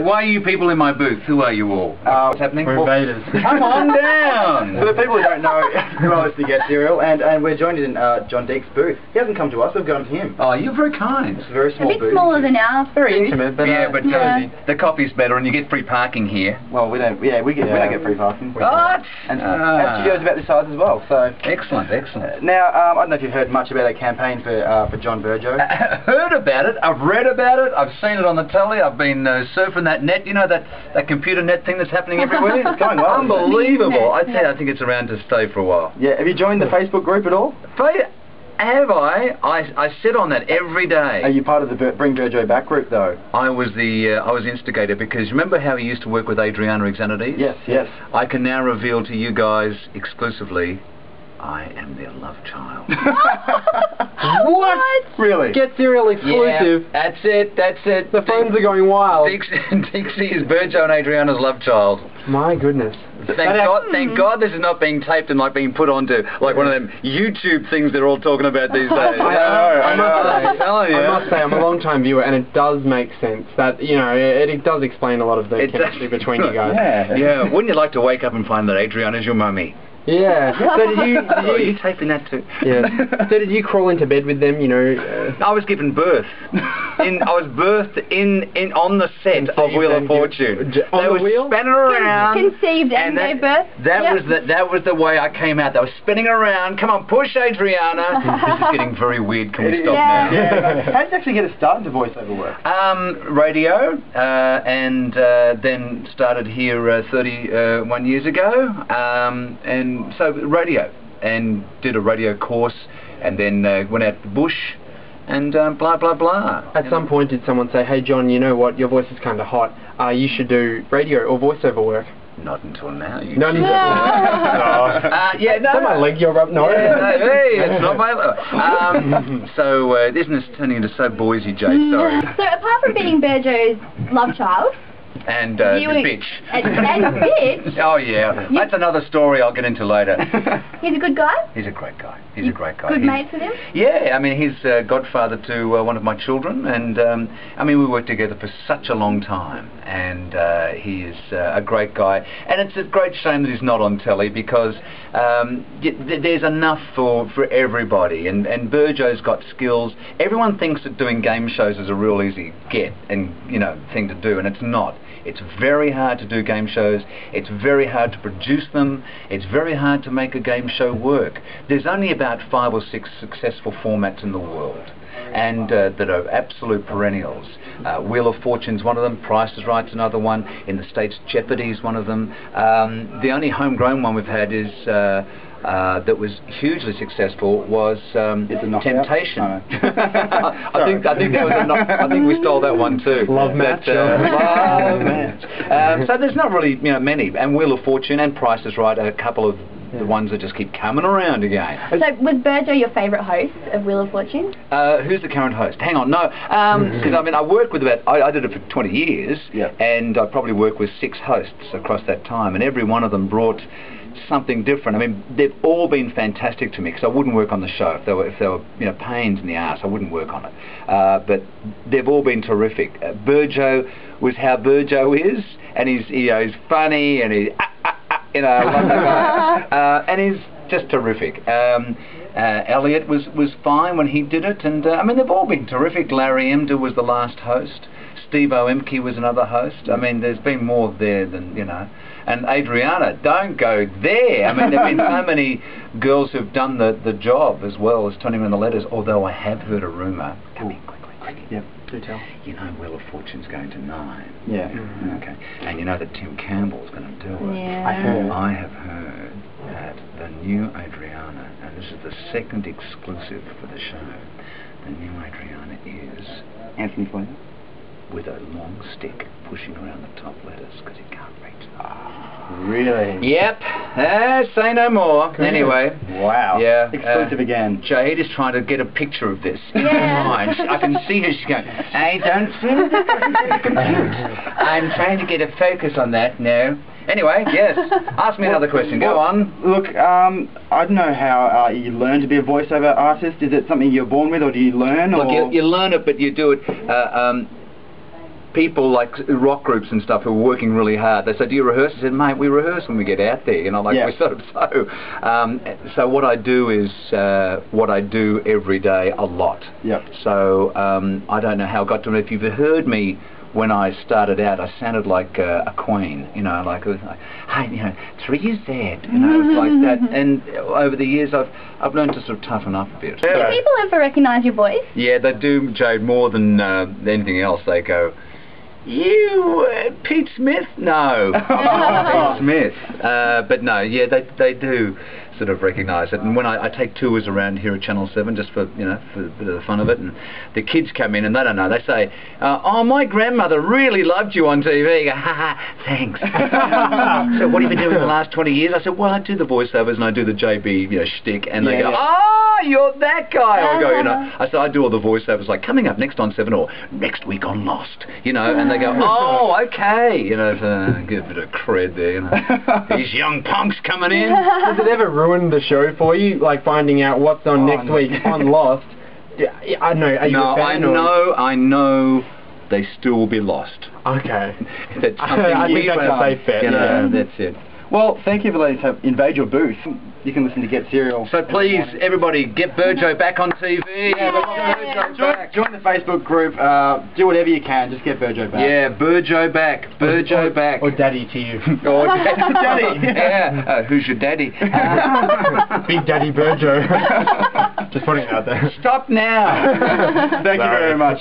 Why are you people in my booth? Who are you all? What's happening? We're invaders. Come on down! For the people who don't know, who else to get cereal, and we're joined in John Deeks' booth. He hasn't come to us, we've gone to him. Oh, you're very kind. It's a very small A bit booth. smaller than ours. Very intimate, but yeah, but yeah. the coffee's better and you get free parking here. Well, we don't get free parking. What? And our studio's about this size as well, so... Excellent, excellent. Now, I don't know if you've heard much about our campaign for John Burgo. Heard about it, I've read about it, I've seen it on the telly, I've been surfing that net, you know, that computer net thing that's happening everywhere? It's going well. Unbelievable. I think it's around to stay for a while. Yeah, have you joined the Facebook group at all? Have I? I sit on that every day. Are you part of the Bring Burgo Back group though? I was instigator, because remember how he used to work with Adriana Xanades? Yes, yes. I can now reveal to you guys exclusively, I am their love child. What? Really? Get cereal exclusive. Yeah, that's it, that's it. The phones are going wild. Deeksy is Burgo and Adriana's love child. My goodness. Thank God this is not being taped and like being put onto like one of them YouTube things they're all talking about these days. I must say, I'm a long-time viewer, and it does make sense that, you know, it does explain a lot of the chemistry between you guys. Yeah. Wouldn't you like to wake up and find that Adriana's your mummy? Yeah. So did you? Are you taping that too? Yeah. So did you crawl into bed with them? You know. I was given birth. I was birthed on the set of Wheel of Fortune. On the wheel? Spinning around. Conceived and gave birth. That was the way I came out. They were spinning around. Come on, push, Adriana. This is getting very weird. Can we stop now? Yeah. How did you actually get a start into voiceover work? Radio, and then started here 31 years ago, and so radio, and did a radio course, and then went out to the bush, and blah blah blah. At some point did someone say, hey John, you know what, your voice is kind of hot, you should do radio or voiceover work? Not until now. Not until now. Yeah, no. Is that my leg you're up? No. Yeah, no, hey, it's not my leg. So, isn't this turning into so Boise, Jay? Sorry. So, apart from being Burgo's love child, and the bitch. And bitch? Oh yeah, that's another story I'll get into later. He's a good guy? He's a great guy. He's a great guy. Good mates with him? Yeah, I mean he's godfather to one of my children, and I mean we worked together for such a long time, and he is a great guy, and it's a great shame that he's not on telly, because there's enough for everybody, and Burgo's got skills. Everyone thinks that doing game shows is a real easy get and thing to do, and it's not. It's very hard to do game shows, it's very hard to produce them, it's very hard to make a game show work. There's only about 5 or 6 successful formats in the world, and that are absolute perennials. Wheel of Fortune's one of them, Price is Right's another one, in the States Jeopardy's one of them. The only homegrown one we've had is that was hugely successful was Temptation. I think that was I think we stole that one too. Love Match. Love Match. So there's not really many, and Wheel of Fortune and Price is Right are a couple of the ones that just keep coming around again. So was Burgo your favourite host of Wheel of Fortune? Who's the current host? Hang on, no, because I mean I worked with I did it for 20 years, and I probably worked with 6 hosts across that time, and every one of them brought something different. I mean, they've all been fantastic to me, because I wouldn't work on the show if they were pains in the arse. I wouldn't work on it. But they've all been terrific. Burgo was how Burgo is, and he's funny, and he's and he's just terrific. Elliot was fine when he did it, and I mean they've all been terrific. Larry Emder was the last host. Steve Oemke was another host. I mean, there's been more there than, And Adriana, don't go there. I mean, there have been so many girls who've done the job as well as turning in the letters, although I have heard a rumour. Come in, quickly. Yep, do tell. You know Wheel of Fortune's going to 9. Yeah. Okay. And you know that Tim Campbell's going to do it. Yeah. I have heard that the new Adriana, and this is the second exclusive for the show, the new Adriana is Anthony Flynn. With a long stick pushing around the top letters because he can't reach them. Really? Yep. Say no more. Good. Anyway. Wow. Yeah. Exclusive again. Jade is trying to get a picture of this. Yeah. I can see her. She's going, I don't feel it. I'm trying to get a focus on that now. Anyway, yes. Ask me another question. Go on. Look, I don't know how you learn to be a voiceover artist. Is it something you're born with, or do you learn? Look, you learn it, but you do it. people like rock groups and stuff who are working really hard, they say, do you rehearse? I said, mate, we rehearse when we get out there, you know, like we're sort of so what I do is what I do every day a lot. Yep. So I don't know how I got to it. If you've heard me when I started out, I sounded like a queen, you know, like it was like, hey, you know, 3 years there, you know, it was like that. And over the years, I've learned to sort of toughen up a bit. Do people ever recognise your voice? Yeah, they do, Jade, more than anything else. They go, you, Pete Smith? No, Pete Smith. But no, yeah, they do sort of recognise it. And when I take tours around here at Channel 7, just for, you know, for a bit of the fun of it, and the kids come in and they don't know, they say, oh, my grandmother really loved you on TV. I go, ha ha, thanks. So what have you been doing the last 20 years? I said, well, I do the voiceovers and I do the JB, you know, shtick, and they go, oh, you're that guy. I go, you know, I said, I do all the voiceovers, like coming up next on 7 or next week on Lost, you know, and they go, oh, okay, you know, get a bit of cred there, you know. These young punks coming in. Does it ever ruin the show for you, like finding out what's on next week on Lost? I know. Are you a fan? I know they still will be lost. Okay. That's I think that's a safe bet. You know, that's it. Well, thank you for letting us invade your booth. You can listen to Get Serial. So please, everybody, get Burgo back on TV. Join the Facebook group. Do whatever you can. Just get Burgo back. Yeah, Burgo back. Burgo back. Or Daddy to you. Or Daddy. Yeah. Who's your daddy? Big Daddy Burgo. Just putting it out there. Stop now. Thank you very much.